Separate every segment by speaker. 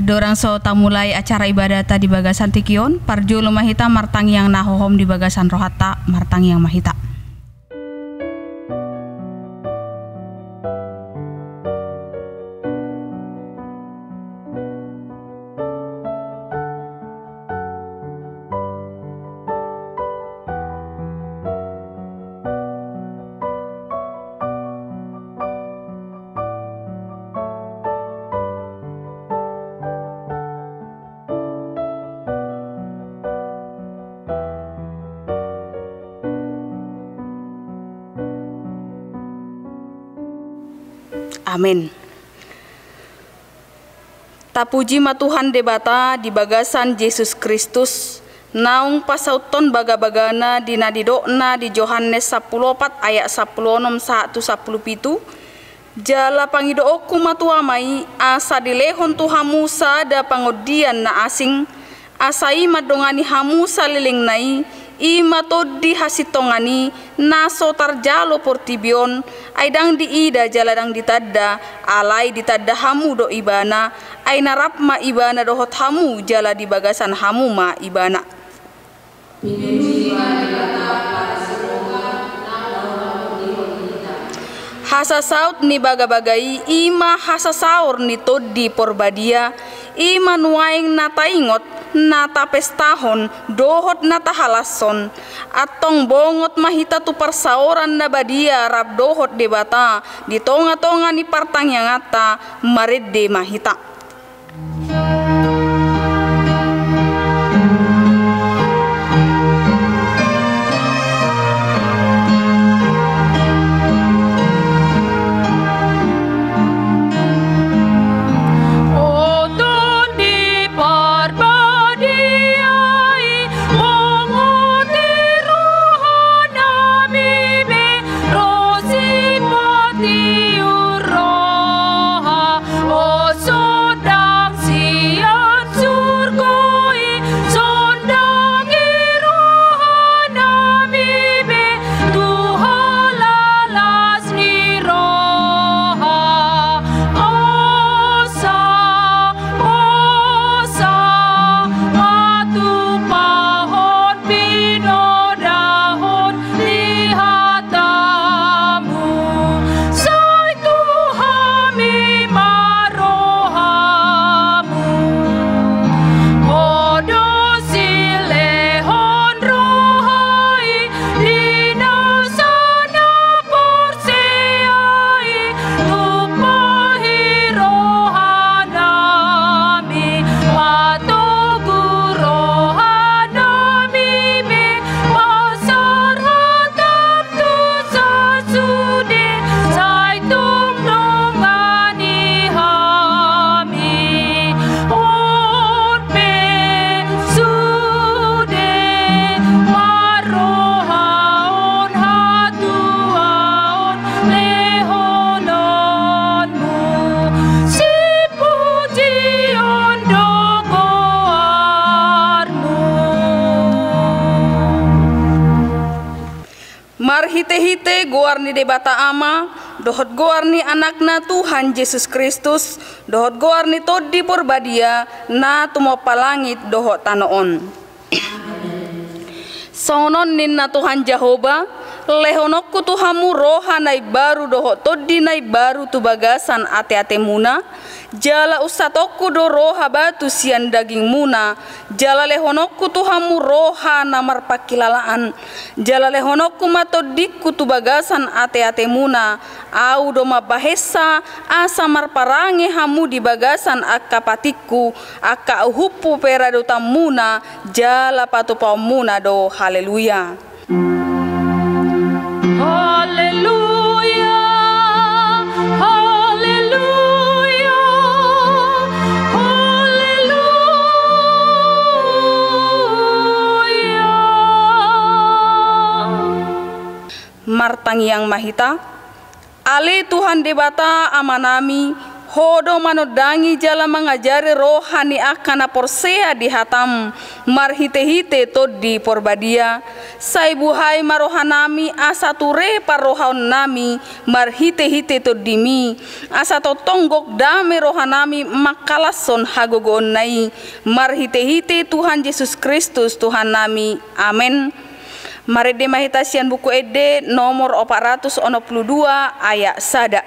Speaker 1: Dorang so tamulai acara ibadata di bagasan tikion, parjolo mahita martang yang nahohom di bagasan rohata, martang yang mahita. Amin. Tapuji ma Tuhan debata di bagasan Yesus Kristus, naung pasauton baga-bagana di nadidokna di Yohanes 14 ayat 16-17. Jala pangidooku matuamai asa dilehon Tuhamu sada pangodian na asing, asai madongani hamu saliling nai, ima todi hasitongani naso tarjalo portibion aidang diida jaladang ditadda alai ditadda hamu do ibana ai narapma ibana dohot hamu jala di bagasan hamu ma ibana. Hasa saut ni baga-bagai ima hasa saur ni todi porbadia ima nuaing nataingot nata pestahon dohot nata halason atong bongot mahita tu persaoran na badia rab dohot debata di tonga-tonga ni partang yang ata maredde mahita. Hite-hite goarni debata ama, dohot goarni anakna Tuhan Yesus Kristus, dohot goarni todi porbadia, na tumo palangit dohot tanoon. Sonon ninna Tuhan Jehovah, lehonokku Tuhamu roha nai baru dohot todi nai baru tu bagasan ate-ate muna, jala usatokku do roha batu sian daging muna, jala lehonokku Tuhamu roha namar pakilalaan, jala lehonokku matodikku tu bagasan ate-ate muna, au do mabahesa asa marparange hamu di bagasan akka patikku, akka uhupu perado tamuna, jala patu paumuna do haleluya. Haleluya, haleluya, haleluya. Martang yang mahita, ale Tuhan debata amanami, hodo manodangi jala mengajari rohani akana porsea di hatam, marhite-hite to di porbadia, sai buhai marohanami asa ture parohaun nami marhite-hite todimi asa totonggok dame rohanami makalason hagogon nai marhite-hite Tuhan Yesus Kristus Tuhan nami. Amin. Mari demahitasian buku ede nomor 462 ayat sada.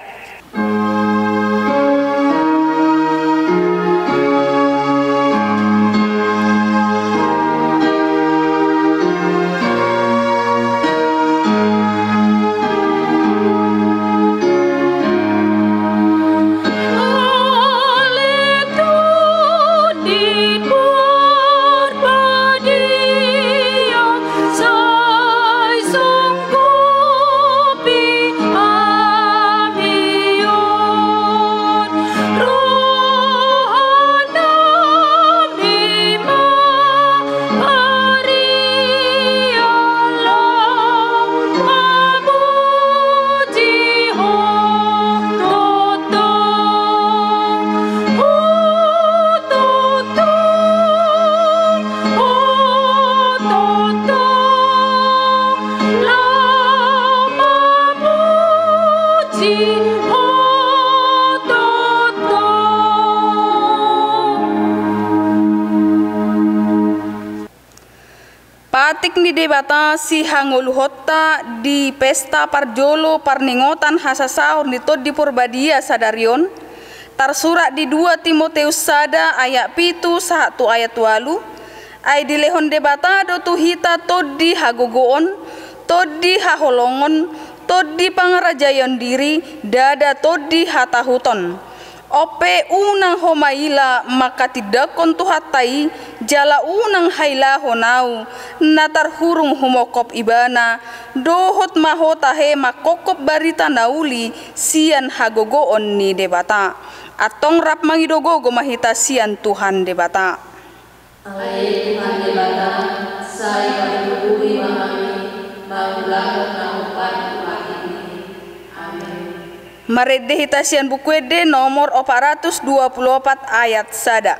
Speaker 1: Patik ni debata si hangoluhota di pesta parjolo parningotan hasasaur ni tod di Purbadia sadarion tarsurat di 2 Timoteus sada ayat 7 1 ayat 8 ay dilehon debata do tuhita tod di hagogoon tod di haholongon tod di pangarajayon diri dada tod di hatahuton ope unang homaila maka tidak kontuhatai jala unang haila honau natar hurung humokop ibana dohot mahotahe makokop barita nauli sian hagogoon ni debata atong rap mangidogogo mahita sian Tuhan debata.
Speaker 2: Alai Tuhan debata sai pagubui mamami maulahon na upan ini. Amin.
Speaker 1: Mari dehitasian buku ede nomor 424 ayat sada.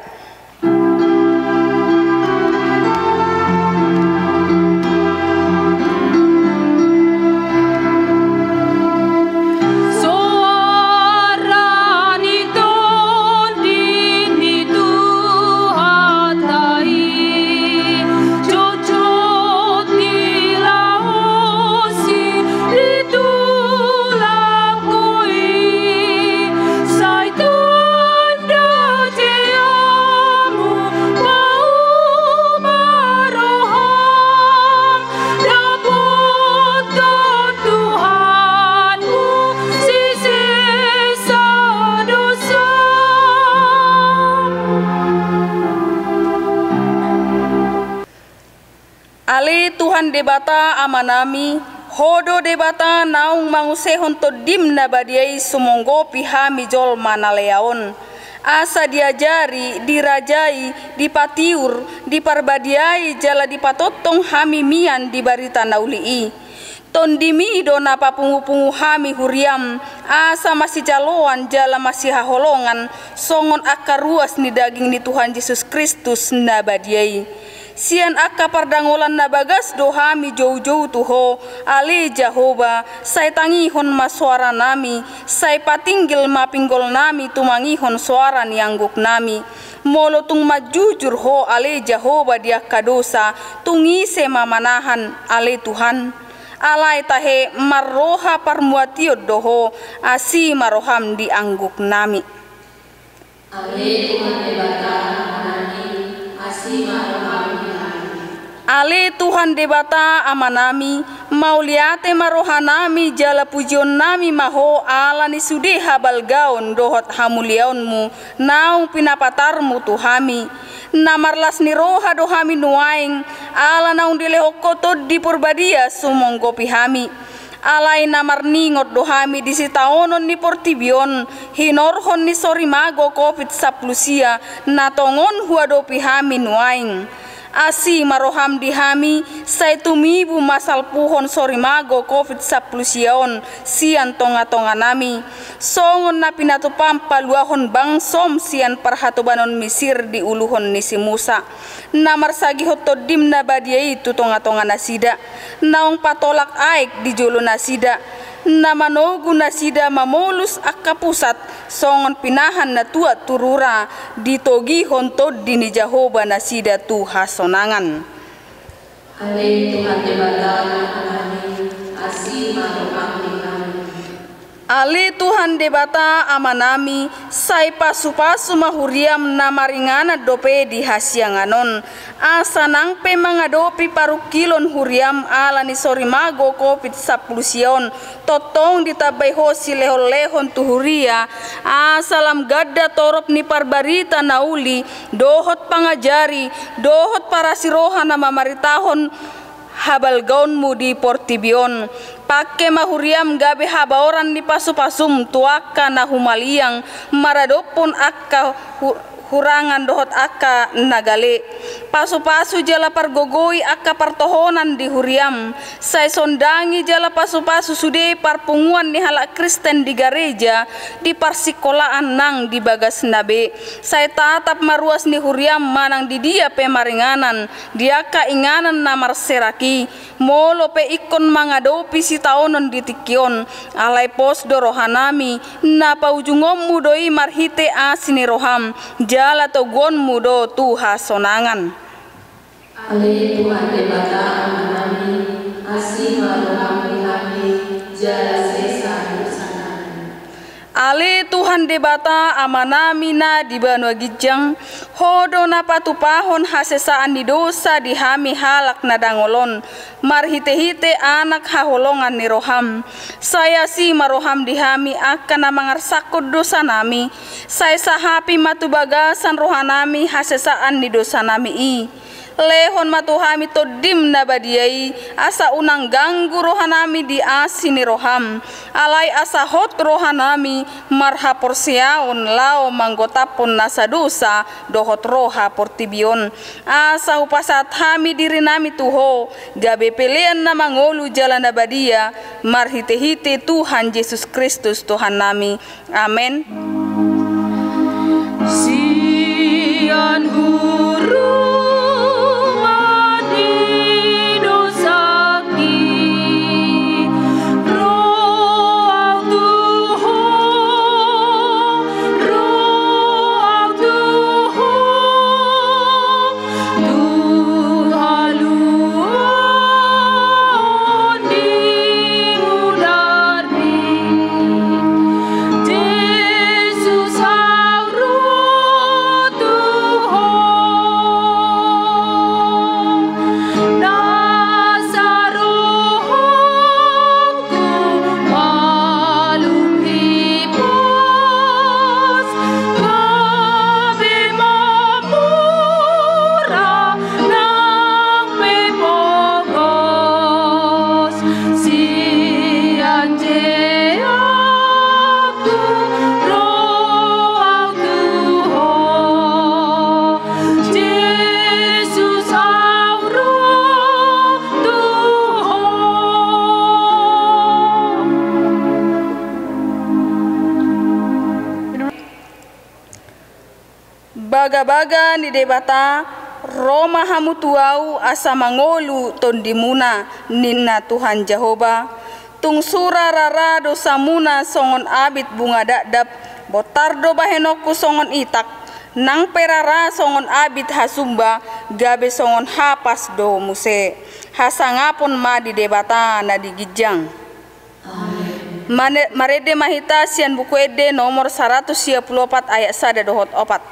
Speaker 1: Ali Tuhan debata amanami hodo debata naung mangusehon to dimna badiai sumonggo piha mijol manaleaon asa diajari dirajai dipatiur diparbadiai jala dipatotong hami mian di barita naulii tondimi dona papungu-pungu hami huriam asa masih jaloan jala masih haholongan songon akar ruas ni daging ni Tuhan Yesus Kristus nabadiai sian akka pardangolan nabagas dohami jauh-jauh tuho ali Jehovah sai tangihon masuara nami sai patinggil mapinggol nami tumangihon suara niangguk nami molotung majujur ho ali Jehovah dia kadosa tungise mamanahan ali Tuhan alai tahe marroha parmuatiod doho asi maroham diangguk nami
Speaker 2: ali Tuhan debata nami asi maroham
Speaker 1: Ale Tuhan debata amanami mauliate marohanami jala pujion nami maho ala ni sude habalgaon dohot hamuliaonmu naung pinapatarmu tuhami namarlas ni roha dohami nuaing ala naung dilehokoto di Purbadia sumonggo pihami alai namar ningot dohami di sitaonon ni Portibion hinorhon ni sorimago COVID saplusia natongon huado pihami nuaing Asi maroham dihami sai tumibu masal puhon sorimago COVID-19 sian tonga-tonga nami. Songon na pinatupam paluahon bangsom sian parhatobanon Misir di uluhon ni si Musa. Namar sagi hotodim na badiai itu tonga-tonga nasida. Naong patolak aik di jolo nasida. Namanogu nasida mamolus akka pusat songon pinahan na tua turura ditogi hontod dini Jahoba nasida tu hasonangan.
Speaker 2: Ale Tuhan debata kami asih maroham kami.
Speaker 1: Ali Tuhan debata amanami sai pasu-pasu mahuriam namaringana dope di hasianganon asanang pe mangadopi paru kilon huriam ala ni sorimago COVID-19 totong ditabai hosi lehon-lehon tuhuria asalam gadda torop ni parbarita nauli dohot pangajari dohot para siroha na mamaritahon habal gaunmu di Portibion pakai mahuriam gabe habaoran di pasu-pasum tuaka na humaliang maradopon akka hurangan dohot akka nagale pasu-pasu jala pargogoi akka partohonan di huriam sai sondangi jala pasu-pasu sude parpunguan ni halak Kristen di gereja di parsikolaan nang di bagas nabe sai tatap maruas ni huriam manang di dia pemaringanan dia ka inganan namar seraki molo pe ikon mangadopi si taonon di tikion alai pos dorohanami na paujungom mudoi marhite asini roham jala togon mudo tuha sonangan.
Speaker 2: Ale Tuhan debata kami asih maroham kami jala sesa dosanan.
Speaker 1: Ale Tuhan debata amanami na di Banua Gijang hodo na patupahon hasesaan di dosa di hami halak na dangolon marhite-hite anak haholongan ni roham saya si maroham di hami akan na mangarsakod dosa nami saya sahapi matubagasan rohanami hasesaan di dosa nami i lehon matuhami todim na badiai asa unang ganggu rohanami di asini roham alai asa hot rohanami marha porsiaon lao manggotapon nasa dosa dohot roha Portibion asa upasat hami diri nami tuho gabe pelean na mangolu jalan abadia marhite-hite Tuhan Yesus Kristus Tuhan nami amen. Sian huru baga-baga ni debata Roma hamutuau asa mangolu tondimuna ninna Tuhan Jahoba tung sura rara dosa muna songon abit bunga dadap botardo bahenoku songon itak nang perara songon abit hasumba gabe songon hapas do muse hasangapon ma di debata na di Gijang. Marede mahita sian buku ede nomor 124 ayat 1 dohot 4.
Speaker 3: Hot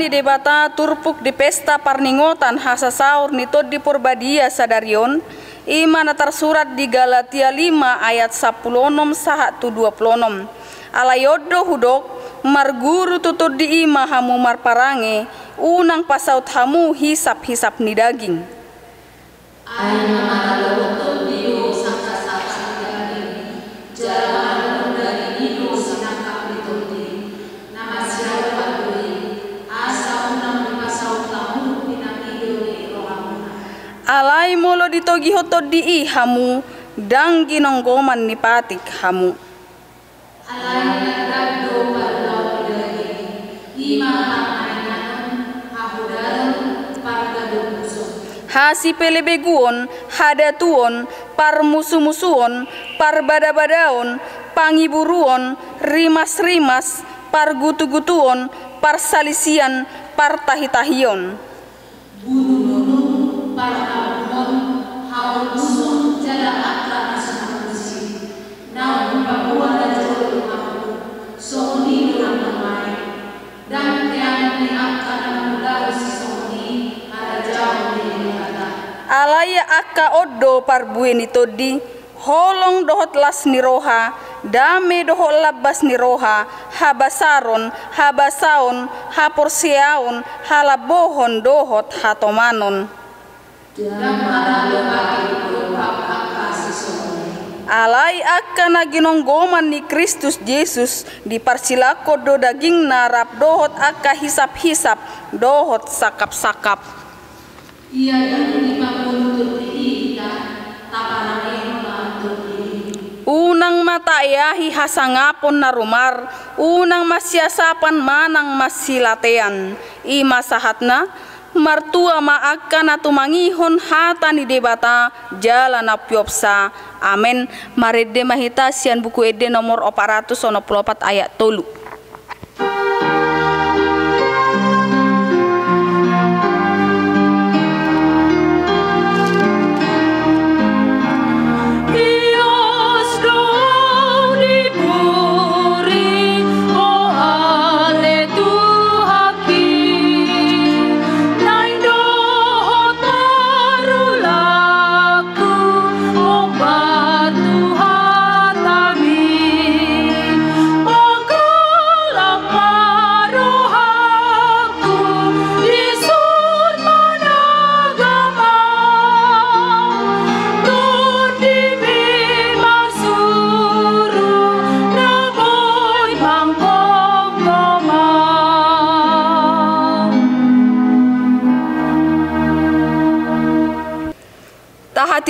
Speaker 1: ni debata turpuk di pesta parningotan hasa saur ni tod di porbadia sadarion imana tersurat di Galatia 5 ayat 10 saha tu 26 alayodo hudok marguru tutur di ima hamu marparange unang pasaut hamu hisap-hisap ni daging
Speaker 2: Aina manalo diu sangka-sangka daging jalan dari diu sinangkap ditundi nama siapa dui asa unang dipasaut tamu pinakido di rohamuna
Speaker 1: alai molo ditogi hotod di hamu dang ginonggoman ni patik hamu
Speaker 2: alai nagdo parlau daging ima
Speaker 1: hasi pelebeguon, hadatuon, par musuh-musuhon, par bada-badaon, pangiburuon, rimas-rimas, par gutu-gutuon, par salisian, par tahitahion.
Speaker 2: Bunuh par abon, haul musuh jala akla nasunang musim. Naun Papua dan Jolo aku, sohoni durang namai. Dan tiang ni akana mudah si sohoni, ada jauh di
Speaker 1: alaya akka oddo par bueni toddi holong dohot las ni roha dame dohot labas ni roha habasaron habasaon haporseaon halabohon dohot hatomanon alai akka naginonggoman ni Kristus Yesus di parsilako do daging narap dohot akka hisap-hisap dohot sakap-sakap
Speaker 2: ia yang dimaksud kita tapanane unang
Speaker 1: matayahi hasangapon na rumar unang masyasapan manang masilatean imasahatna martua maaka na tumangihon hata ni debata jala na piopsa amen maredde mahita sian buku ede nomor 494 ayat 3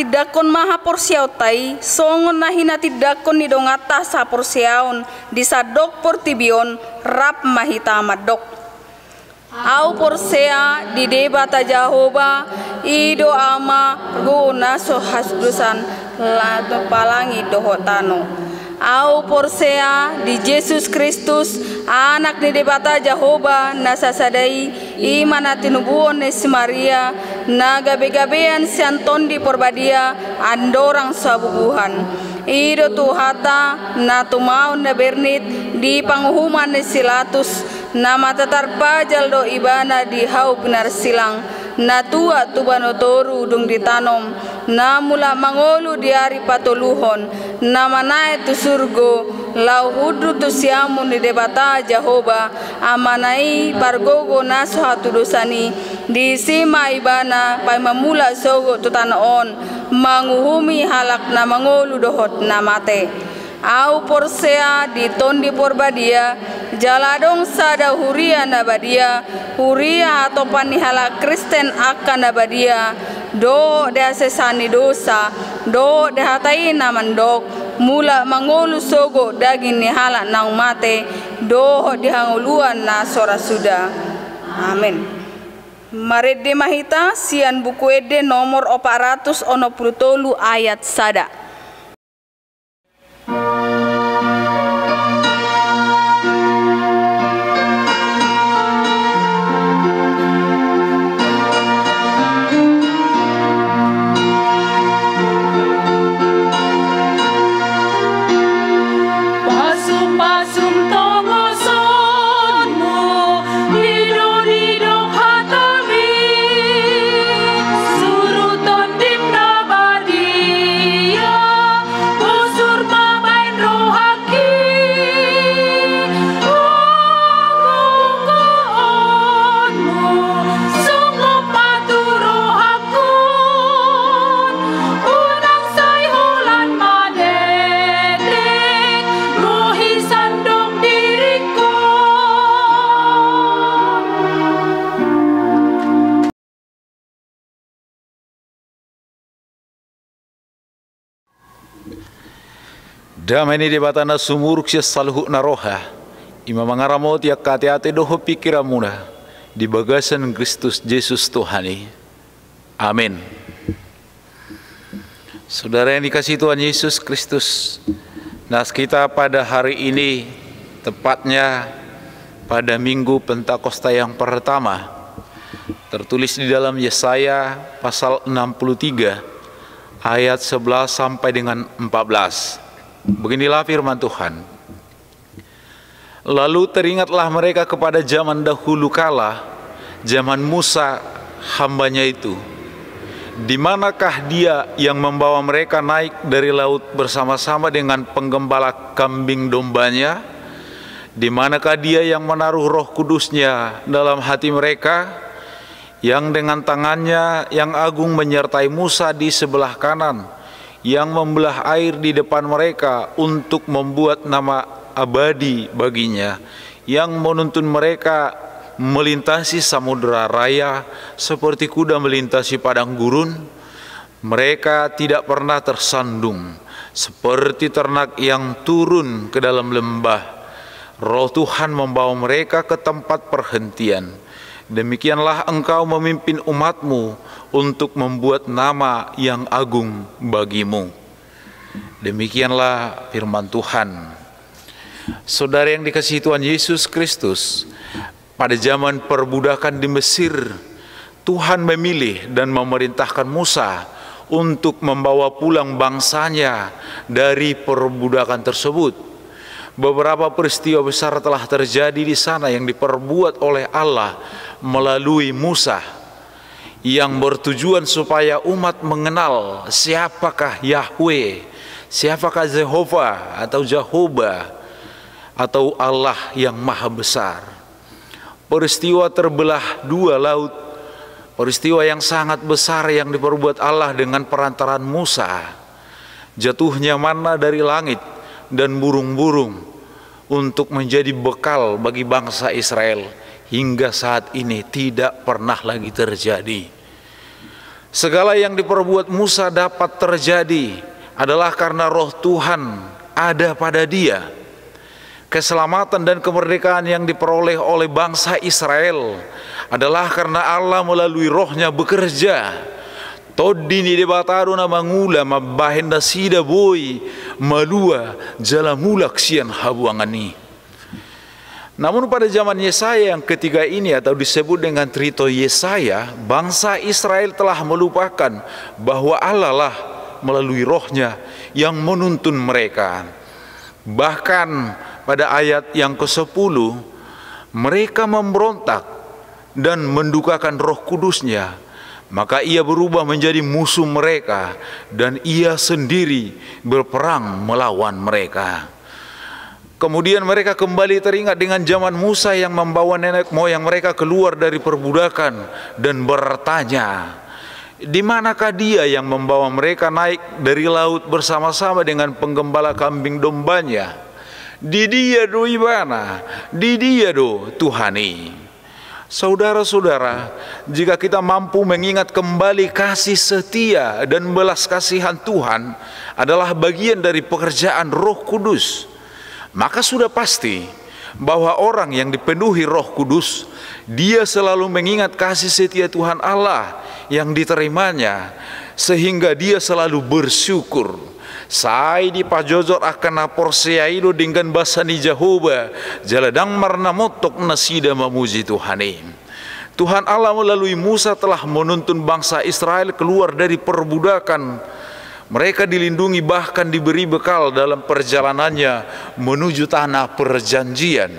Speaker 1: tidakon maha porsiautai songon nahina tidakon ni dongata sa porsiaon di sadok portibion rap mahita madok au porsea di debata Jahoba ido ama guna so hasdusan la palangi dohotano au porsea di Yesus Kristus anak ni debata Jahoba nasasadai iman atinubuon ni si Maria na gabe-gabean si Anton di porbadia andorang sabubuhan ido tuhata na tumaon na bernit di panghuman ni Silatus na matatarpa jaldo ibana di hau pinar silang na tua tubanotoru dung ditanom na mula mangolu di ari patuluhon na manae tu surgo lau hudru tu siamun di debata Jahoba amanai pargogo naso hatudusani di sima ibana pai mamula sogo tutanaon manguhumi halak na mangolu dohot na mate au porsea di tondi porbadia jaladong sada huria nabadia huria atau panihala Kristen akan nabadia do de asesani dosa do de hatai namandok mula mangolu sogo daging ni hala nang mate do dihanguluan na sora suda amin maredde mahita sian buku ede nomor 493 ayat sada
Speaker 2: Pasum tongo sonmu hiduri
Speaker 3: Damai ni debatana sumuruk sia salhu naroha. Ima mangaramot ya kate-ate doho pikiramuna di bagasan Kristus Yesus Tuhani. Amin. Saudara yang dikasihi Tuhan Yesus Kristus, nas kita pada hari ini, tepatnya pada Minggu Pentakosta yang pertama, tertulis di dalam Yesaya pasal 63 ayat 11 sampai dengan 14. Beginilah firman Tuhan. Lalu teringatlah mereka kepada zaman dahulu kala, zaman Musa hambanya itu. Di manakah dia yang membawa mereka naik dari laut bersama-sama dengan penggembala kambing dombanya? Di manakah dia yang menaruh Roh Kudusnya dalam hati mereka, yang dengan tangannya yang agung menyertai Musa di sebelah kanan, yang membelah air di depan mereka untuk membuat nama abadi baginya, yang menuntun mereka melintasi samudera raya seperti kuda melintasi padang gurun. Mereka tidak pernah tersandung seperti ternak yang turun ke dalam lembah. Roh Tuhan membawa mereka ke tempat perhentian. Demikianlah engkau memimpin umatmu untuk membuat nama yang agung bagimu. Demikianlah firman Tuhan. Saudara yang dikasihi Tuhan Yesus Kristus, pada zaman perbudakan di Mesir, Tuhan memilih dan memerintahkan Musa untuk membawa pulang bangsanya dari perbudakan tersebut. Beberapa peristiwa besar telah terjadi di sana yang diperbuat oleh Allah melalui Musa, yang bertujuan supaya umat mengenal siapakah Yahweh, siapakah Jehovah atau Jehovah atau Allah yang maha besar. Peristiwa terbelah dua laut, peristiwa yang sangat besar yang diperbuat Allah dengan perantaraan Musa. Jatuhnya manna dari langit dan burung-burung untuk menjadi bekal bagi bangsa Israel, hingga saat ini tidak pernah lagi terjadi. Segala yang diperbuat Musa dapat terjadi adalah karena Roh Tuhan ada pada dia. Keselamatan dan kemerdekaan yang diperoleh oleh bangsa Israel adalah karena Allah melalui Roh-Nya bekerja. Todini debataru na mangula mabahenda sida boy malua jalamulak sian habuangani. Namun pada zaman Yesaya yang ketiga ini, atau disebut dengan Trito Yesaya, bangsa Israel telah melupakan bahwa Allah lah melalui Roh-Nya yang menuntun mereka. Bahkan pada ayat yang ke-10, mereka memberontak dan mendukakan Roh Kudusnya. Maka ia berubah menjadi musuh mereka, dan ia sendiri berperang melawan mereka. Kemudian mereka kembali teringat dengan zaman Musa yang membawa nenek moyang mereka keluar dari perbudakan dan bertanya, di manakah dia yang membawa mereka naik dari laut bersama-sama dengan penggembala kambing dombanya? Di dia do ibana, di dia do Tuhani. Saudara-saudara, jika kita mampu mengingat kembali kasih setia dan belas kasihan Tuhan adalah bagian dari pekerjaan Roh Kudus, maka sudah pasti bahwa orang yang dipenuhi Roh Kudus, dia selalu mengingat kasih setia Tuhan Allah yang diterimanya, sehingga dia selalu bersyukur. Sai di pajojor akan aporseaido dengan basani Jehovah jaladang marnamotok nasida memuji Tuhani. Tuhan Allah melalui Musa telah menuntun bangsa Israel keluar dari perbudakan. Mereka dilindungi, bahkan diberi bekal dalam perjalanannya menuju tanah perjanjian.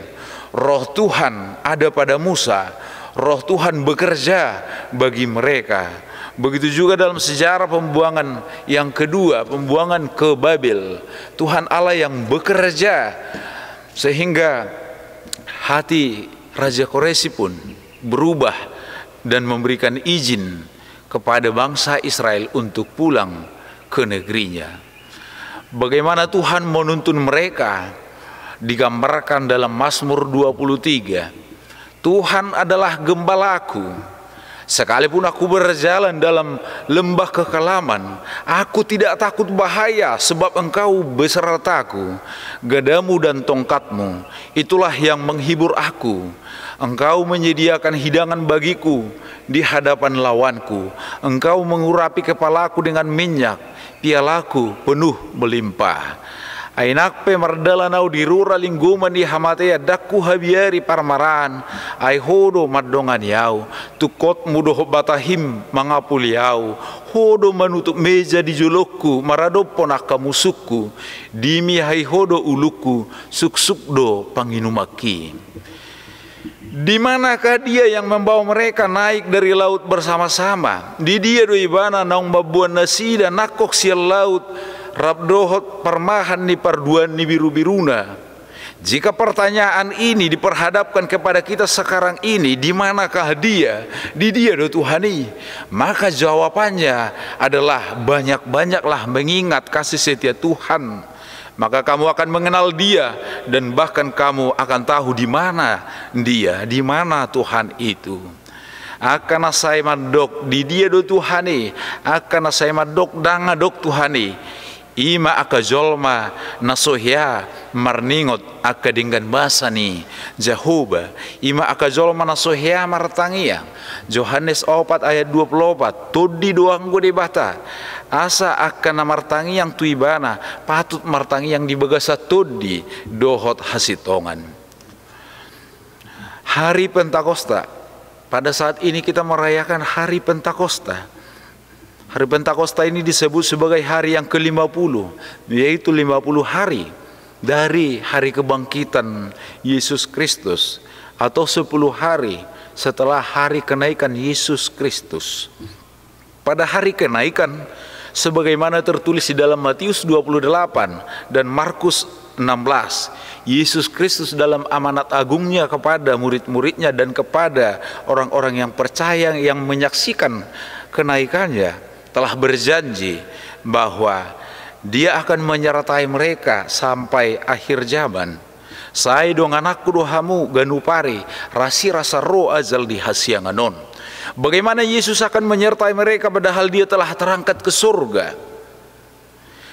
Speaker 3: Roh Tuhan ada pada Musa, Roh Tuhan bekerja bagi mereka. Begitu juga dalam sejarah pembuangan yang kedua, pembuangan ke Babel. Tuhan Allah yang bekerja sehingga hati Raja Koresi pun berubah dan memberikan izin kepada bangsa Israel untuk pulang ke negerinya. Bagaimana Tuhan menuntun mereka digambarkan dalam Mazmur 23. Tuhan adalah gembalaku, Sekalipun aku berjalan dalam lembah kekelaman, aku tidak takut bahaya, sebab Engkau besertaku. Gadamu dan tongkatmu, itulah yang menghibur aku. Engkau menyediakan hidangan bagiku di hadapan lawanku. Engkau mengurapi kepalaku dengan minyak, pialaku penuh melimpah. Ainak pe mardala nau dirura lingguman di hamatea dakku habiari parmaran. Ai hodo madongan yau, tukot mudoh batahim mangapul yau. Hodo menutup meja di julukku, marado ponaka musuku. Dimi hai hodo uluku, suksukdo panginumaki. Di manakah dia yang membawa mereka naik dari laut bersama-sama? Di dia do ibana naung babuan nasi dan nakok sial laut. Rabdohot permahan ni parduan ni biru-biruna. Jika pertanyaan ini diperhadapkan kepada kita sekarang ini, di manakah dia? Di dia do Tuhani. Maka jawabannya adalah banyak-banyaklah mengingat kasih setia Tuhan. Maka kamu akan mengenal dia, dan bahkan kamu akan tahu di mana dia, di mana Tuhan itu. Akan saya madok di dia do Tuhani, akan saya madok danga dok Tuhani. Ima aka jolma nasohya marningot aka dinggan basani Jehovah. Ima aka jolma nasohya martangia. Yohanes 4 ayat 24. Todi doang gue debata. Asa akan martangi yang tuibana patut martangi yang dibegasa todi dohot hasitongan. Hari Pentakosta. Pada saat ini kita merayakan hari Pentakosta. Hari Pentakosta ini disebut sebagai hari yang ke-50, yaitu 50 hari dari hari kebangkitan Yesus Kristus, atau 10 hari setelah hari kenaikan Yesus Kristus. Pada hari kenaikan, sebagaimana tertulis di dalam Matius 28 dan Markus 16, Yesus Kristus dalam amanat agungnya kepada murid-muridnya dan kepada orang-orang yang percaya yang menyaksikan kenaikannya, telah berjanji bahwa dia akan menyertai mereka sampai akhir zaman. Sai dong anakku dohamu ganupari rasi rasa roh azal di hasianganon. Bagaimana Yesus akan menyertai mereka padahal dia telah terangkat ke surga?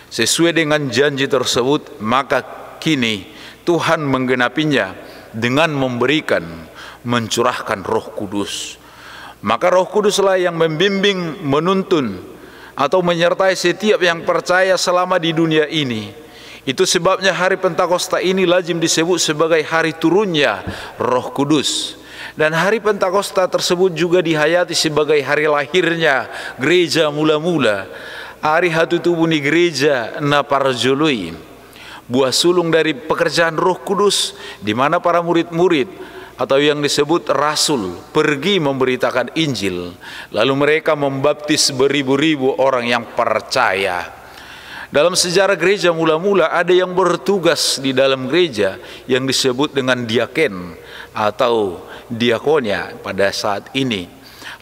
Speaker 3: Sesuai dengan janji tersebut, maka kini Tuhan menggenapinya dengan mencurahkan Roh Kudus. Maka Roh Kuduslah yang membimbing, menuntun, atau menyertai setiap yang percaya selama di dunia ini. Itu sebabnya hari Pentakosta ini lazim disebut sebagai hari turunnya Roh Kudus. Dan hari Pentakosta tersebut juga dihayati sebagai hari lahirnya gereja mula-mula. Hari hatutubuni gereja na parjului. Buah sulung dari pekerjaan Roh Kudus, di mana para murid-murid atau yang disebut rasul pergi memberitakan Injil, lalu mereka membaptis beribu-ribu orang yang percaya. Dalam sejarah gereja mula-mula ada yang bertugas di dalam gereja yang disebut dengan diaken atau diakonia pada saat ini.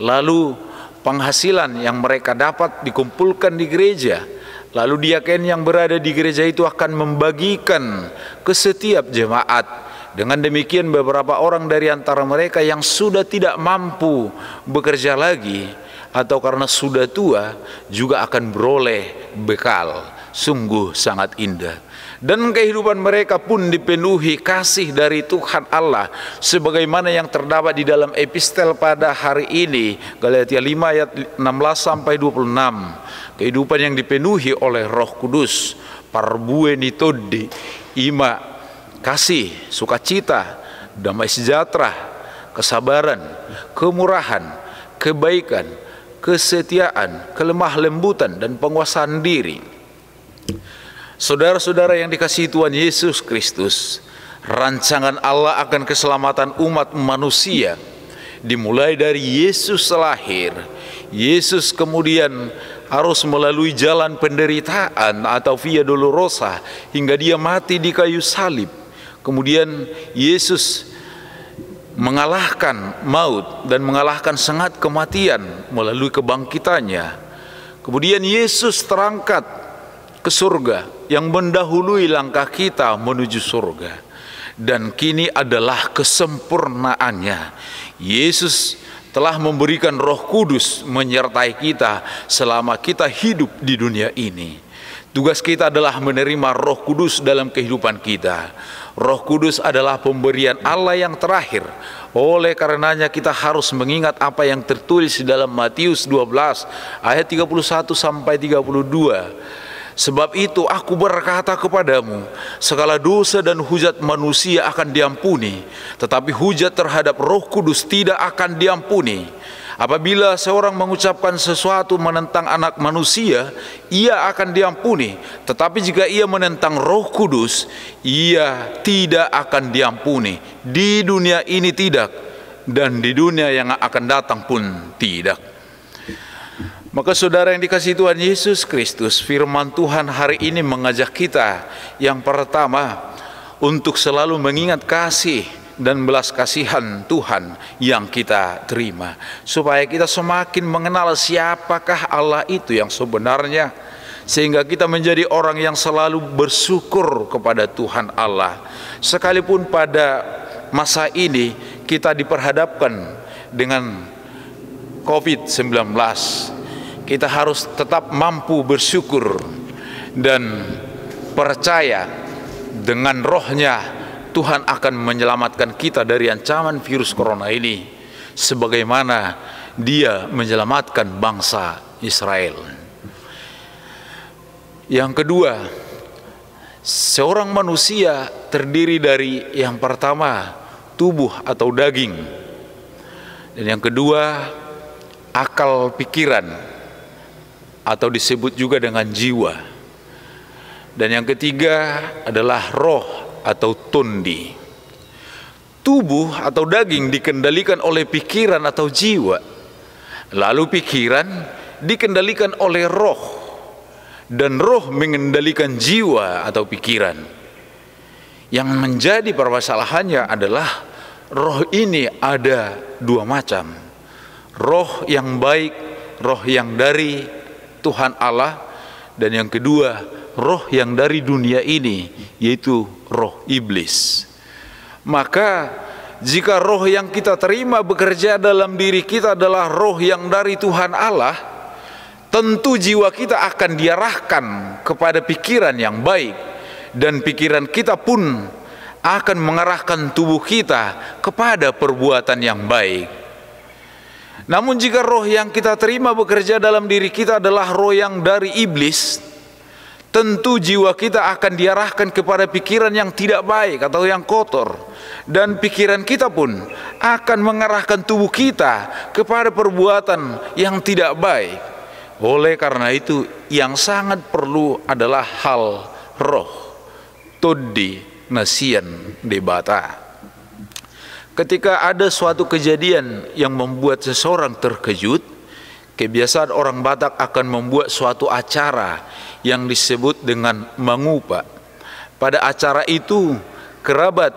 Speaker 3: Lalu penghasilan yang mereka dapat dikumpulkan di gereja. Lalu diaken yang berada di gereja itu akan membagikan ke setiap jemaat. Dengan demikian beberapa orang dari antara mereka yang sudah tidak mampu bekerja lagi atau karena sudah tua juga akan beroleh bekal. Sungguh sangat indah. Dan kehidupan mereka pun dipenuhi kasih dari Tuhan Allah, sebagaimana yang terdapat di dalam epistel pada hari ini, Galatia 5 ayat 16 sampai 26. Kehidupan yang dipenuhi oleh Roh Kudus, parbue nitodi, ima kasih, sukacita, damai sejahtera, kesabaran, kemurahan, kebaikan, kesetiaan, kelemah lembutan, dan penguasaan diri. Saudara-saudara yang dikasihi Tuhan Yesus Kristus, rancangan Allah akan keselamatan umat manusia dimulai dari Yesus lahir. Yesus kemudian harus melalui jalan penderitaan atau via dolorosa hingga dia mati di kayu salib. Kemudian Yesus mengalahkan maut dan mengalahkan sengat kematian melalui kebangkitannya. Kemudian Yesus terangkat ke surga yang mendahului langkah kita menuju surga. Dan kini adalah kesempurnaannya. Yesus telah memberikan Roh Kudus menyertai kita selama kita hidup di dunia ini. Tugas kita adalah menerima Roh Kudus dalam kehidupan kita. Roh Kudus adalah pemberian Allah yang terakhir. Oleh karenanya kita harus mengingat apa yang tertulis di dalam Matius 12 ayat 31 sampai 32. Sebab itu aku berkata kepadamu, segala dosa dan hujat manusia akan diampuni, tetapi hujat terhadap Roh Kudus tidak akan diampuni. Apabila seorang mengucapkan sesuatu menentang anak manusia, ia akan diampuni, tetapi jika ia menentang Roh Kudus, ia tidak akan diampuni. Di dunia ini tidak, dan di dunia yang akan datang pun tidak. Maka saudara yang dikasihi Tuhan Yesus Kristus, firman Tuhan hari ini mengajak kita yang pertama untuk selalu mengingat kasih dan belas kasihan Tuhan yang kita terima, supaya kita semakin mengenal siapakah Allah itu yang sebenarnya, sehingga kita menjadi orang yang selalu bersyukur kepada Tuhan Allah. Sekalipun pada masa ini kita diperhadapkan dengan COVID-19, kita harus tetap mampu bersyukur dan percaya dengan Roh-Nya Tuhan akan menyelamatkan kita dari ancaman virus corona ini, sebagaimana Dia menyelamatkan bangsa Israel. Yang kedua, seorang manusia terdiri dari yang pertama tubuh atau daging, dan yang kedua akal pikiran atau disebut juga dengan jiwa, dan yang ketiga adalah roh atau tondi. Tubuh atau daging dikendalikan oleh pikiran atau jiwa, lalu pikiran dikendalikan oleh roh, dan roh mengendalikan jiwa atau pikiran. Yang menjadi permasalahannya adalah roh ini ada dua macam, roh yang baik, roh yang dari Tuhan Allah, dan yang kedua roh yang dari dunia ini, yaitu roh iblis. Maka jika roh yang kita terima bekerja dalam diri kita adalah roh yang dari Tuhan Allah, tentu jiwa kita akan diarahkan kepada pikiran yang baik, dan pikiran kita pun akan mengarahkan tubuh kita kepada perbuatan yang baik. Namun jika roh yang kita terima bekerja dalam diri kita adalah roh yang dari iblis, tentu jiwa kita akan diarahkan kepada pikiran yang tidak baik atau yang kotor, dan pikiran kita pun akan mengarahkan tubuh kita kepada perbuatan yang tidak baik. Oleh karena itu, yang sangat perlu adalah hal roh, todi nasian debata. Ketika ada suatu kejadian yang membuat seseorang terkejut, kebiasaan orang Batak akan membuat suatu acara yang disebut dengan mangupa. Pada acara itu, kerabat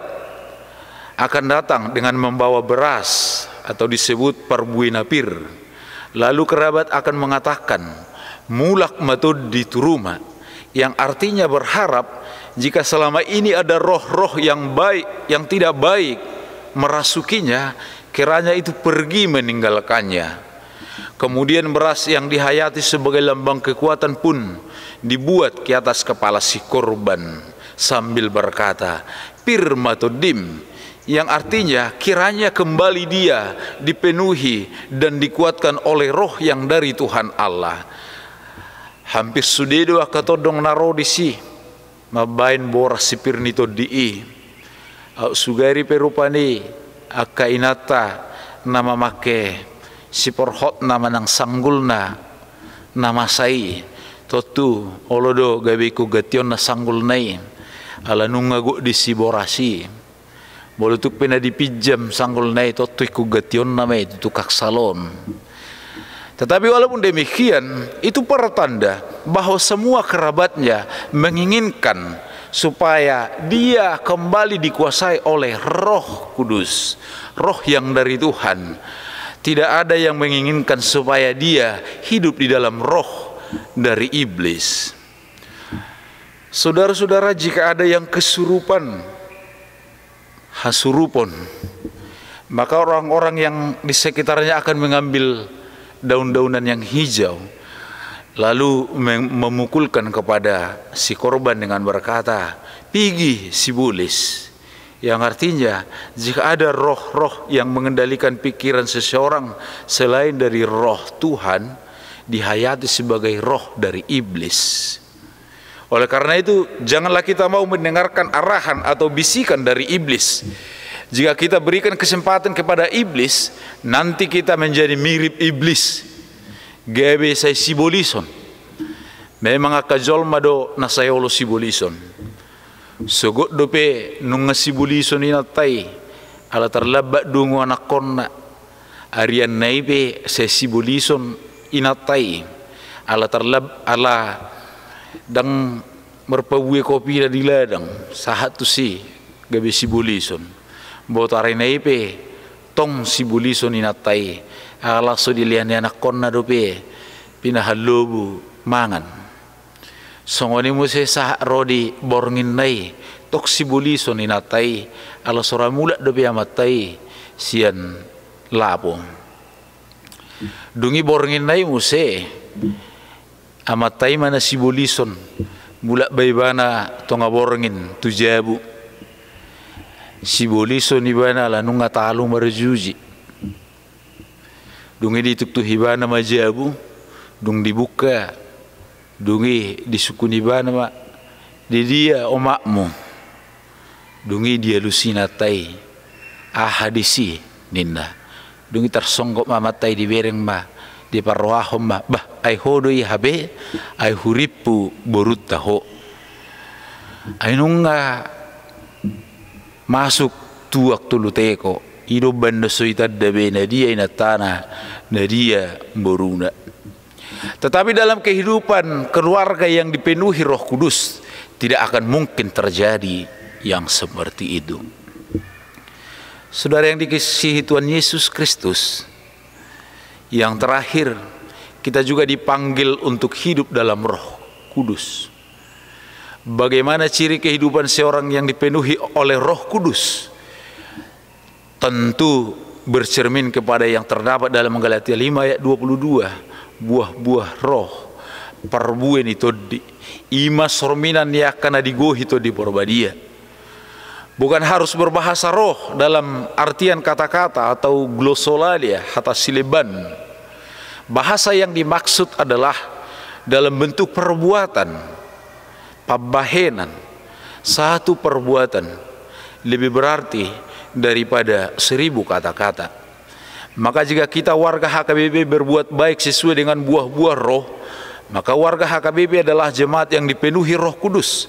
Speaker 3: akan datang dengan membawa beras atau disebut parbuinapir. Lalu kerabat akan mengatakan, mulak matud di turuma, yang artinya berharap jika selama ini ada roh-roh yang baik, yang tidak baik merasukinya, kiranya itu pergi meninggalkannya. Kemudian beras yang dihayati sebagai lambang kekuatan pun dibuat ke atas kepala si korban sambil berkata, Pirmatodim, yang artinya kiranya kembali dia dipenuhi dan dikuatkan oleh roh yang dari Tuhan Allah. Hampir sudedo akatodong narodisi mabain boras si pirnito dii sugari perupani akainata nama make si porhot nama nang sanggulna nama sai totu olodo gabiku gation na sanggul nai ala nungago di si borasi bolutuk pena dipijam sanggul nai totu iku gation na mai tukak salon. Tetapi walaupun demikian, itu pertanda bahwa semua kerabatnya menginginkan supaya dia kembali dikuasai oleh Roh Kudus, roh yang dari Tuhan. Tidak ada yang menginginkan supaya dia hidup di dalam roh dari iblis. Saudara-saudara, jika ada yang kesurupan, hasurupon, maka orang-orang yang di sekitarnya akan mengambil daun-daunan yang hijau, lalu memukulkan kepada si korban dengan berkata, "Pigi sibulis," yang artinya jika ada roh-roh yang mengendalikan pikiran seseorang selain dari roh Tuhan, dihayati sebagai roh dari iblis. Oleh karena itu, janganlah kita mau mendengarkan arahan atau bisikan dari iblis. Jika kita berikan kesempatan kepada iblis, nanti kita menjadi mirip iblis. Gabe saya sibolison. Memang akajol mado na sayolo sibolison. Sogot dope nunga sibolison inatai. Ala terlabak dungu anak konna. Arian naipe saya sibolison inatai. Ala dang merpabuye kopi di ladang sahat tu si gabe sibulison botare naipe tong sibulison inatai ala so diliane anak konna dope pinahalobu mangan songoni mo se sahat rodi borngin nai tok sibulison inatai ala soramula dope amatai sian lapo dungi borngin nai mo se amatai mana sibolison mulak baybana tonga borngin tujabu sibolison ibana la nunga talu marjuji dungi dituk tu hibana majabu dung dibuka dungi disukuni bana ma di dia omakmu dungi dia lusinatai ahadisi ninna dungi tersonggok mamatai di bereng ma di parwahom ma bah ai hodoi habe ai huripu borutta ho ai nunga masuk tuak tuluteko ido banda soita dabe nadia inatana nadia boruna. Tetapi dalam kehidupan keluarga yang dipenuhi Roh Kudus tidak akan mungkin terjadi yang seperti itu. Saudara yang dikasihi Tuhan Yesus Kristus, yang terakhir, kita juga dipanggil untuk hidup dalam Roh Kudus. Bagaimana ciri kehidupan seorang yang dipenuhi oleh Roh Kudus? Tentu bercermin kepada yang terdapat dalam Galatia 5 ayat 22. Buah-buah roh parbuen itu di ima sorminan yakana digohi itu di porbadia. Bukan harus berbahasa roh dalam artian kata-kata atau glosolalia atau sileban. Bahasa yang dimaksud adalah dalam bentuk perbuatan, pabahenan. Satu perbuatan lebih berarti daripada 1000 kata-kata. Maka jika kita warga HKBP berbuat baik sesuai dengan buah-buah roh, maka warga HKBP adalah jemaat yang dipenuhi Roh Kudus.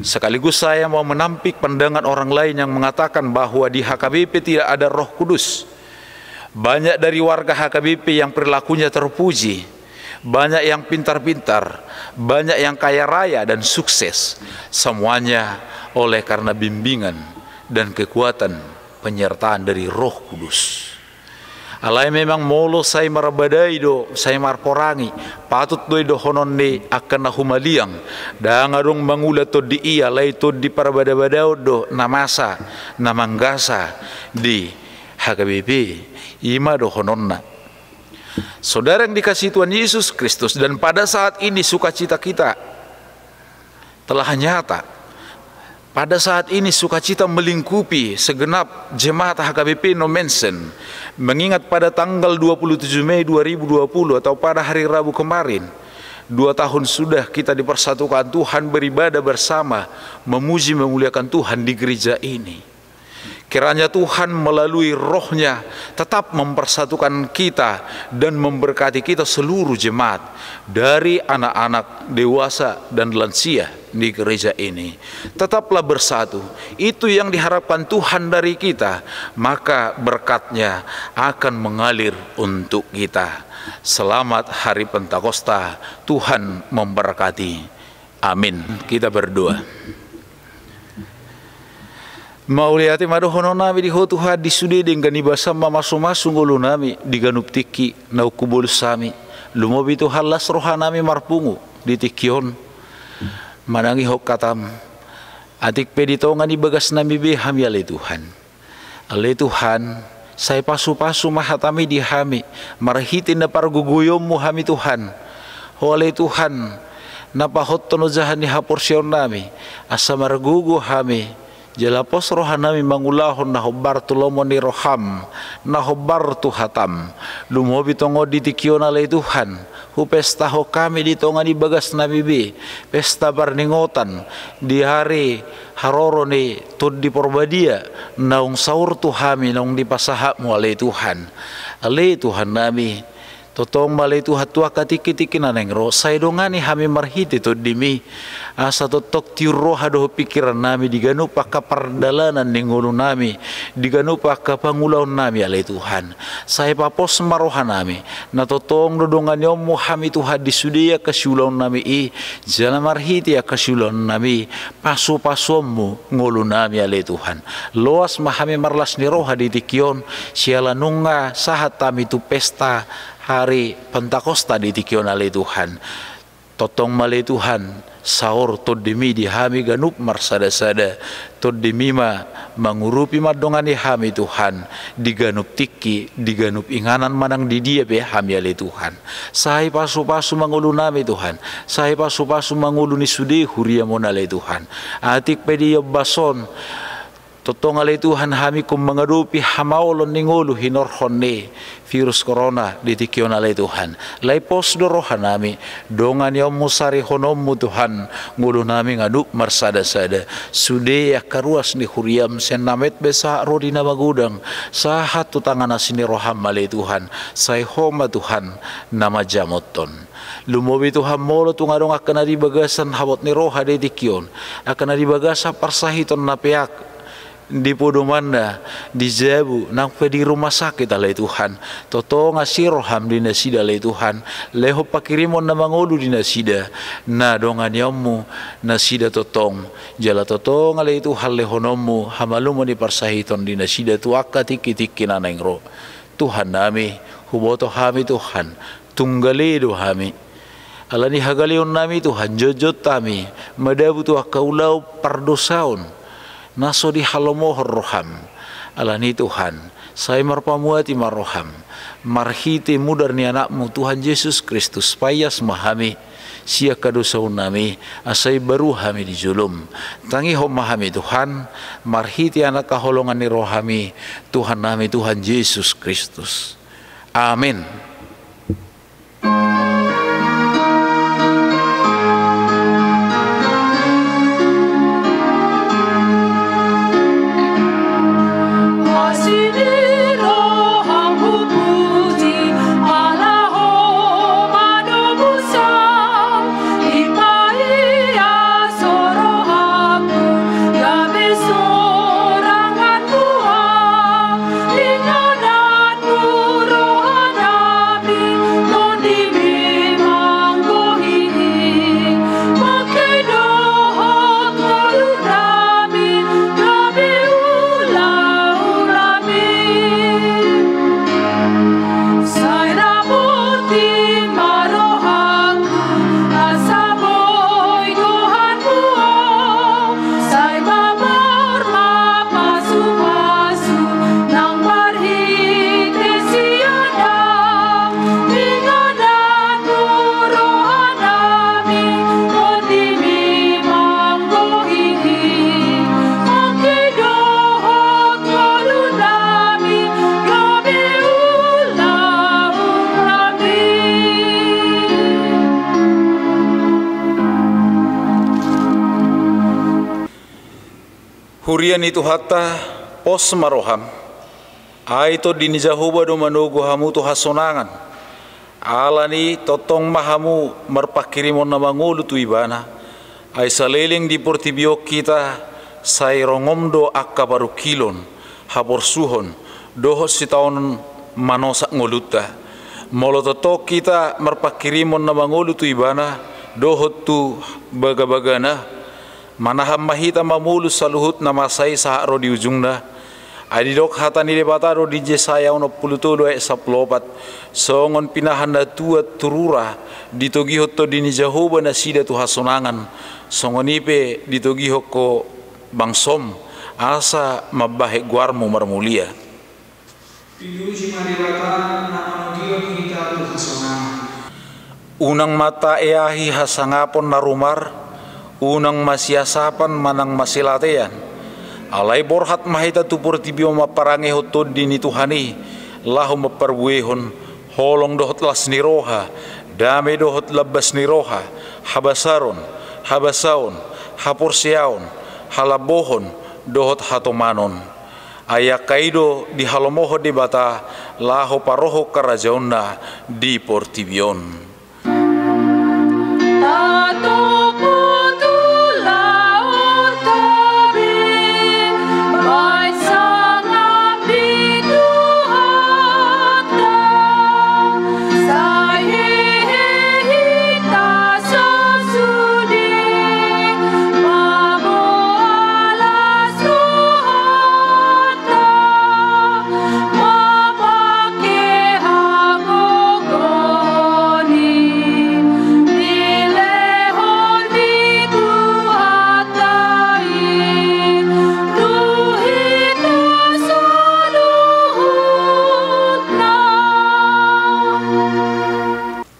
Speaker 3: Sekaligus saya mau menampik pandangan orang lain yang mengatakan bahwa di HKBP tidak ada Roh Kudus. Banyak dari warga HKBP yang perilakunya terpuji, banyak yang pintar-pintar, banyak yang kaya raya dan sukses. Semuanya oleh karena bimbingan dan kekuatan penyertaan dari Roh Kudus. Alai memang molo saya marabadai do saya marporangi patut do honon ni akan humaliang da ngarung mangula to di iya lai to di parabada-badao do namasa namanggasa di HKBP ima do hononna. Saudara yang dikasihi Tuhan Yesus Kristus, dan pada saat ini sukacita kita telah nyata. Pada saat ini sukacita melingkupi segenap jemaat HKBP Nomensen. Mengingat pada tanggal 27 Mei 2020 atau pada hari Rabu kemarin, 2 tahun sudah kita dipersatukan Tuhan beribadah bersama, memuji memuliakan Tuhan di gereja ini. Kiranya Tuhan melalui rohnya tetap mempersatukan kita dan memberkati kita seluruh jemaat, dari anak-anak, dewasa dan lansia di gereja ini. Tetaplah bersatu, itu yang diharapkan Tuhan dari kita, maka berkatnya akan mengalir untuk kita. Selamat Hari Pentakosta, Tuhan memberkati. Amin. Kita berdoa. Mauliati madohono nami di hotu hadi sude dengan ibasa mamasum-masum ulu nami diganup tiki na ukubul sami lumobi tu halas roha nami marpungu di tikion manangi hok katam atik peditongan ibagas nami beham ya le Tuhan Saya pasu-pasu mahatami di hami, marhitin na parguguyom mo hami Tuhan. Oleh Tuhan, napahot tono jahan ni haporsyon nami, asa margugu hami, jalapos rohan nami mangulahon na hobar tulomo ni roham, na hobar tuhatam, lumobi tongo ditikyon alay Tuhan, hupesta ho kami dito nga ni bagas na bibi, pesta barningotan, di hari haroro ni tud di porbadia, naung saur tuhami naung dipasaha mo alay Tuhan nami, totong malay Tuhan tua katik-kitikin anengro, say dongani hami marhiti to dimi, asa totok tiro hado pikiran nami, diganu pa kapardalanan ningulo nami, diganu pa kapangulaw nami alay Tuhan, say papos marohan nami, na totong dodongan yomo hami Tuhan disudia kasyulaw nami jala marhiti ya kasyulaw nami, paso-pasomu ngulo nami alay Tuhan, loas mahami marlas ni roha ditikyon, siala nunga sahat tami tu pesta, hari Pentakosta ditikyon alay Tuhan, totong malay Tuhan, saur tod demi di hami ganup marsada-sada, tod demi ma mangurupi madongan di hami Tuhan, diganup tiki, diganup inganan manang di dia be hami alay Tuhan, sahay pasu-pasu mangulu nami Tuhan, sahay pasu-pasu mangulu ni sudi huria mo nalay Tuhan, atik pedi bason, totong alay Tuhan hami kum mangarupi hamaulon ningulu hinorhon ni virus corona ditikyon alay Tuhan, lay pos dorohan nami, dongan yaw musari honom mo Tuhan, ngulo nami ngadu marsada-sada, sude ya karuas ni huriam sen namet besa rodi na magudang, sahat tutangan asini roham alay Tuhan, say homa Tuhan nama jamoton. Lumobi Tuhan molo tungadong akan adibagasan habot ni roha ditikyon, akan adibagasa parsahiton na piak, di Podumanda, di Zebu, nang di rumah sakit alay Tuhan, totoo nga si roham di nasida alay Tuhan, leho pakirimon na mangulu di nasida, na dongan yamu nasida totong, jala totong alay Tuhan lehonomu, hamalumo di parsahiton di nasida tuaka tiki-tiki na nengro, Tuhan nami, huboto hami Tuhan, tunggalido hami, alani hagalion nami Tuhan, jojot kami, madabu tuaka ulau pardosaon, naso di halomohor roham, alani Tuhan, saya marpamuati maroham, marhiti mudar ni anakmu Tuhan Yesus Kristus, payas mahami, siya kadosaun nami, asay baru hami di julum, tangi hom mahami Tuhan, marhiti anak kaholongan ni rohami, Tuhan nami Tuhan Yesus Kristus. Amin. Hurian itu hatta pos maroham, aito dinijahuba do manugo hamu tu hasonangan, alani totong mahamu marpakirimon na mangulu tu ibana, ay saliling di portibio kita say rongom do akka baru kilon, haborsuhon, dohos si taon manosak ngoluta, molototo kita marpakirimon na mangulu tu ibana, dohot tu baga-bagana, manaham mahita mamulus saluhut na masay sa haro di ujung na, adidok hata nilibata ro di Jesaya 63 ayat 14, songon pinahan na tuat turura, ditogihot to dini Jehovah na sida tu hasonangan, songon ipe ditogihot ko bangsom, asa mabahek guarmo marmulia.
Speaker 4: Piluji madibata namanugio kita tu hasona.
Speaker 3: Unang mata eahi hasangapon narumar, unang masiasapan manang masilatean. Alay borhat mahita tu portibio maparange hotod dini Tuhani, lahu maparbuehon, holong dohot las niroha, dame dohot labas niroha, habasaron, habasaon, haporsiaon, halabohon, dohot hatomanon. Ayak kaido di halomoho di bata, laho paroho karajaonna di portibion.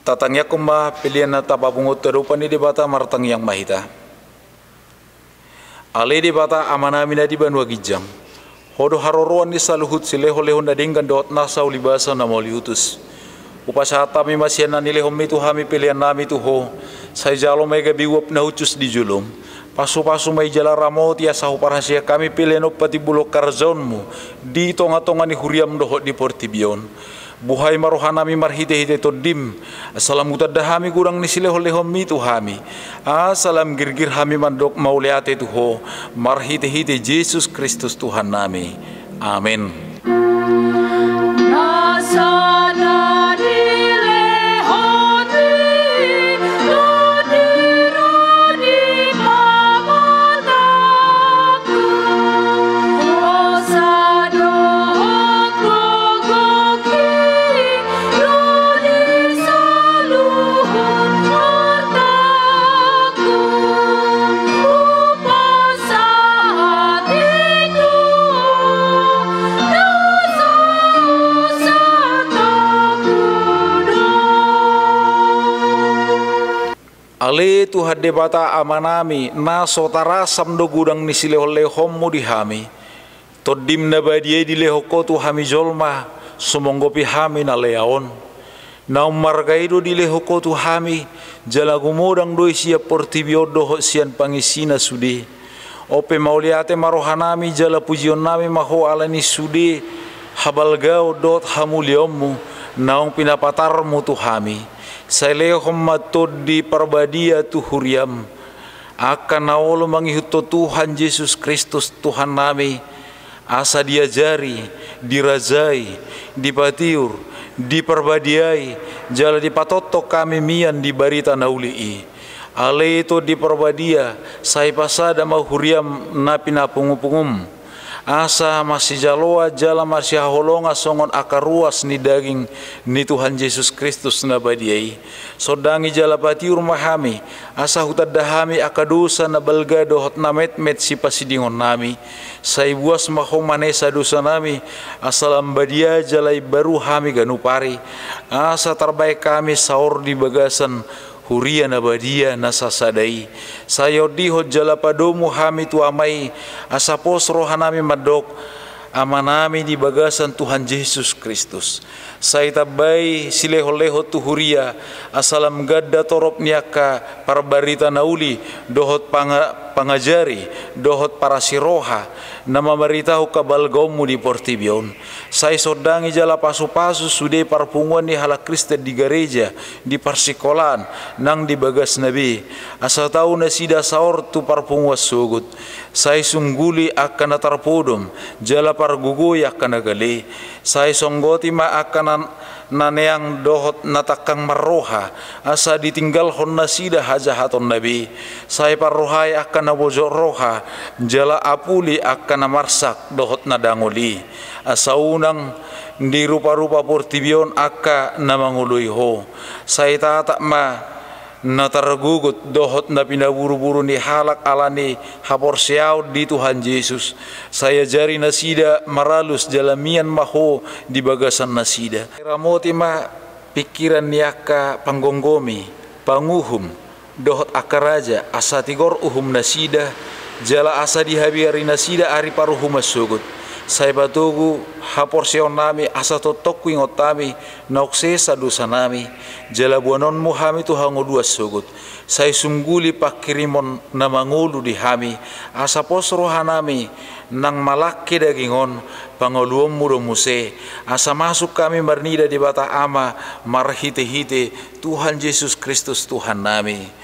Speaker 3: Tatangya kumba pilihan na tapabungot terupa ni dibata martang yang mahita. Ale dibata amanami na di banwa gijam. Hodo haroroan ni saluhut sileho-leho na dinggan doot nasa ulibasa na mauliutus. Upasata mi masyan na nilehom mi tuhami pilihan nami tuho. Say jalo may gabiwap na hutus di julum. Pasu-pasu may jala ramot ya sahu parasya kami pilihan op pati bulok karzon mo. Di tonga-tonga ni huriam dohot di portibion. Buhay marohanami marhite-hite todim. Asalam utadahami kurang ni sileho-lehom mi tuhami. Asalam girgir hami mandok mauliate tuho. Marhite-hite Yesus Kristus Tuhan nami. Amin. Ale Tuhan debata amanami na sotara samdo gudang ni silehom mo dihami. Todim na badie di lehoko tu hami jolma sumonggopi hami na leaon. Na umargaido di lehoko tu hami jalagumodang doi siya portibio doho sian pangisina sudi. Ope mauliate marohanami jala pujion nami maho alani sudi habalgao dot hamuliommu naung pinapatarmu tu hami. Sailehom matod di parbadia tu huriam akan nawolo mangihut Tuhan Yesus Kristus Tuhan nami asa diajari, dirajai, dipatiur, diperbadiai jala dipatoto kami mian di barita naulii ale itu di perbadia sai pasada mau huriam napina pungupungum asa masih jaloa jala masih holonga songon akaruas ni daging ni Tuhan Yesus Kristus nabadiai sodangi jala patiur mahami asa hutadahami akadusa na balga dohot namet met si pasidingon nami sai buas mahomanesa dosa nami asalam badia jalai baru hami ganupari asa terbaik kami saur di bagasan huria nabadia nasasadai sayo dihot jala padomu hami tu amai asapos rohanami madok amanami di bagasan Tuhan Yesus Kristus sai tabai sileho-leho tu huria asalam gadda torop niaka parbarita nauli dohot pangajari dohot para siroha nama maritahu kabalgomu di portibion sai sodangi jala pasu-pasu sude parpunguan ni hala Kristen di gereja di persikolan nang di bagas nabi asa tau nasida saor tu parpunguas sugut sai sungguli akan natarpodom jala pargugoy akan nagali sai songgoti ma akan naneang dohot natakang maroha asa ditinggal hon nasida hajahaton nabi sai parrohai akan nabojok roha jala apuli akan namarsak dohot nadangoli asa unang di rupa-rupa portibion akka namangului ho sai tatak ma na taragugot dohot na pinaburu-buru ni halak alani haporsiaw di Tuhan Yesus. Saya jari nasida maralus jalamian maho di bagasan nasida. Ramoti ma pikiran niaka panggonggomi panguhum dohot akaraja asatigor uhum nasida jala asa dihabiari nasida ari paruhum masugut. Saya batugu haporsiaw nami asa totok ingotami naukse sadusa nami jala buanon muhami tu hango dua sugut. Saya sungguli pakirimon na mangulu di hami asa posro hanami nang malaki dagingon pangoluom muro muse asa masuk kami marnida di bata ama marhite-hite Tuhan Yesus Kristus Tuhan nami.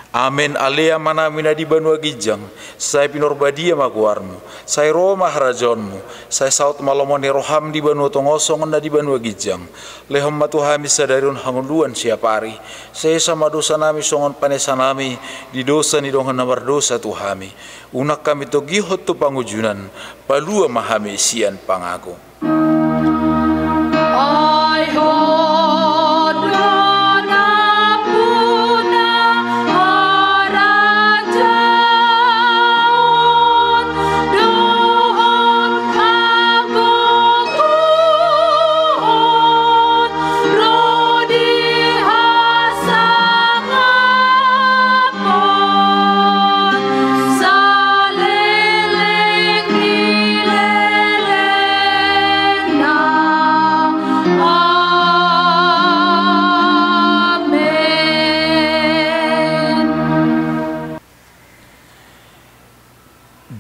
Speaker 3: Amin. Alea manamina di Banua Gijang, saya pinorbadia maguarmu, saya Roma harajonmu, saya saut malomoni roham di Banua Tongosong na di Banua Gijang, lehom matuhami sadarun hanguluan siapari, saya sama dosa nami songon panesa nami, di dosa ni dongan namar dosa tuhami, unak kami to gihot tu pangujunan, palua mahami sian pangaku.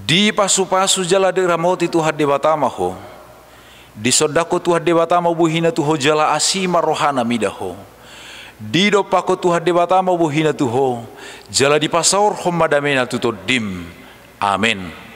Speaker 3: Di pasu-pasu jala de ramoti Tuhan debatama ho. Di sodako Tuhan debatama buhina tuho jala asima rohana midaho. Di dopako Tuhan debatama buhina tuho jala di pasaur homadamena tuto dim. Amin.